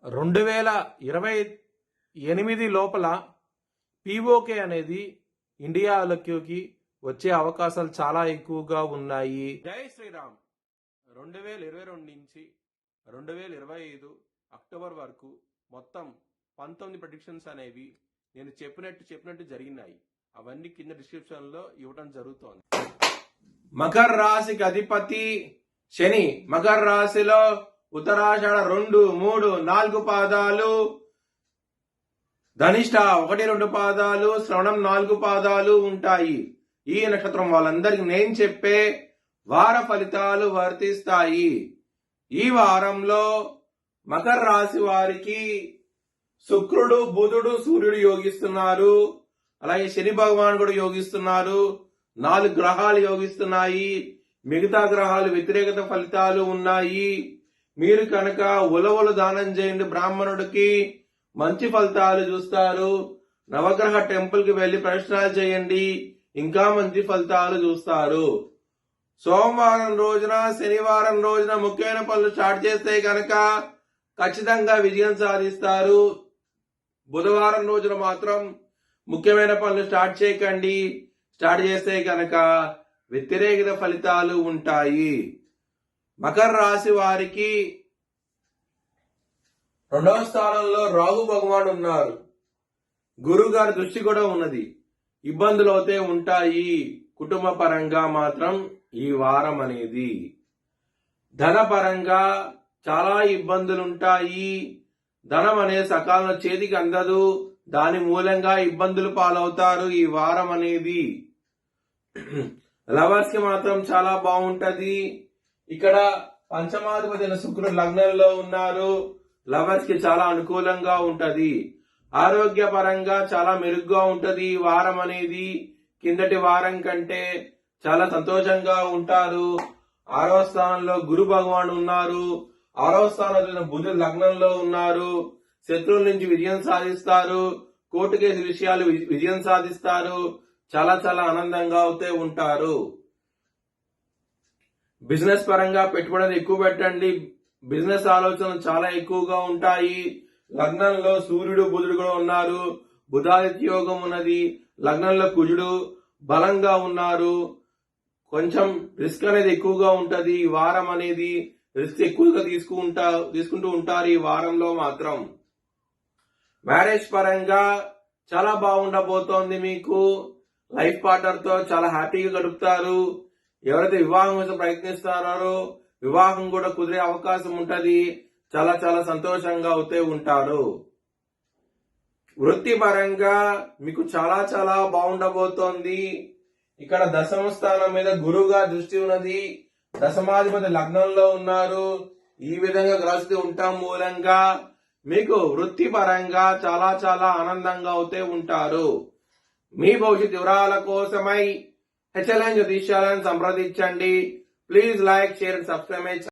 2028 లోపల పీఓకే అనేది ఇండియాలోకి వచ్చే అవకాశాలు చాలా ఎక్కువగా ఉన్నాయి. జై శ్రీరామ్. 2022 నుంచి 2025 అక్టోబర్ వరకు మొత్తం 19 ప్రెడిక్షన్స్ అనేవి నేను చెప్పినట్టు జరిగినాయి. అవన్నీ కింద డిస్క్రిప్షన్ లో ఇవ్వడం జరుగుతోంది. మకర రాశికి అధిపతి శని. మకర రాశిలో ఉత్తరాషాఢ 2, 3, 4 పాదాలు, ధనిష్ట 1, 2 పాదాలు, శ్రవణం 4 పాదాలు ఉంటాయి. ఈ నక్షత్రం వాళ్ళందరికీ నేను చెప్పే వార ఫలితాలు వర్తిస్తాయి. ఈ వారంలో మకర రాశి వారికి శుక్రుడు, బుధుడు, సూర్యుడు యోగిస్తున్నారు. అలాగే శని భగవాన్ కూడా యోగిస్తున్నారు. 4 గ్రహాలు యోగిస్తున్నాయి. మిగతా గ్రహాలు వ్యతిరేకత ఫలితాలు ఉన్నాయి. మీరు కనుక ఉలవలు దానం చేయండి బ్రాహ్మణుడికి, మంచి ఫలితాలు చూస్తారు. నవగ్రహ టెంపుల్ కి వెళ్లి ప్రదక్షిణాలు చేయండి, ఇంకా మంచి ఫలితాలు చూస్తారు. సోమవారం రోజున, శనివారం రోజున ముఖ్యమైన పనులు స్టార్ట్ చేస్తే కనుక ఖచ్చితంగా విజయం సాధిస్తారు. బుధవారం రోజున మాత్రం ముఖ్యమైన పనులు స్టార్ట్ చేయకండి. స్టార్ట్ చేస్తే కనుక వ్యతిరేకత ఫలితాలు ఉంటాయి. మకర రాశి వారికి 2వ స్థానంలో రాహు భగవాన్ ఉన్నారు. గురువు గారి దృష్టి కూడా ఉన్నది. ఇబ్బందులు అయితే ఉంటాయి. కుటుంబ పరంగా మాత్రం ఈ వారం అనేది ధన పరంగా చాలా ఇబ్బందులుంటాయి. ధనం అనేది సకాలంలో చేతికి అందదు. దాని మూలంగా ఇబ్బందులు పాలవుతారు ఈ వారం అనేది. లవర్స్ కి మాత్రం చాలా బాగుంటది. ఇక్కడ పంచమాధిపతి శుక్రుడు లగ్నంలో ఉన్నారు. లవర్స్ కి చాలా అనుకూలంగా ఉంటది. ఆరోగ్య పరంగా చాలా మెరుగ్గా ఉంటది ఈ వారం అనేది. కిందటి వారం కంటే చాలా సంతోషంగా ఉంటారు. 6వ స్థానంలో గురు భగవాన్ ఉన్నారు. 6వ స్థానంలో బుధుడు లగ్నంలో ఉన్నారు. శత్రువుల నుంచి విజయం సాధిస్తారు. కోర్టు కేసు విషయాలు విజయం సాధిస్తారు. చాలా చాలా ఆనందంగా అవుతూ ఉంటారు. బిజినెస్ పరంగా పెట్టుబడులు ఎక్కువ పెట్టండి. బిజినెస్ ఆలోచనలు చాలా ఎక్కువగా ఉంటాయి. లగ్నంలో సూర్యుడు, బుధుడు కూడా ఉన్నారు. బుధాదిత్య యోగం ఉన్నది. లగ్నంలో కుజుడు బలంగా ఉన్నారు. కొంచెం రిస్క్ అనేది ఎక్కువగా ఉంటది. ఈ వారం అనేది రిస్క్ ఎక్కువగా తీసుకుంటూ ఉంటారు ఈ వారంలో మాత్రం. మ్యారేజ్ పరంగా చాలా బాగుండబోతోంది. మీకు లైఫ్ పార్ట్నర్ తో చాలా హ్యాపీగా గడుపుతారు. ఎవరైతే వివాహం కోసం ప్రయత్నిస్తున్నారో వివాహం కూడా కుదిరే అవకాశం ఉంటది. చాలా చాలా సంతోషంగా అవుతూ ఉంటారు. వృత్తి పరంగా మీకు చాలా చాలా బాగుండబోతోంది. ఇక్కడ 10వ స్థానం మీద గురువుగా దృష్టి ఉన్నది. దశమాధిపతి లగ్నంలో ఉన్నారు. ఈ విధంగా గ్రహిస్తూ ఉంటాం మూలంగా మీకు వృత్తి పరంగా చాలా చాలా ఆనందంగా అవుతూ ఉంటారు. మీ భవిష్యత్ వివరాల కోసమై HLN జ్యోతిష్యాలను సంప్రదించండి. Please like, share and subscribe.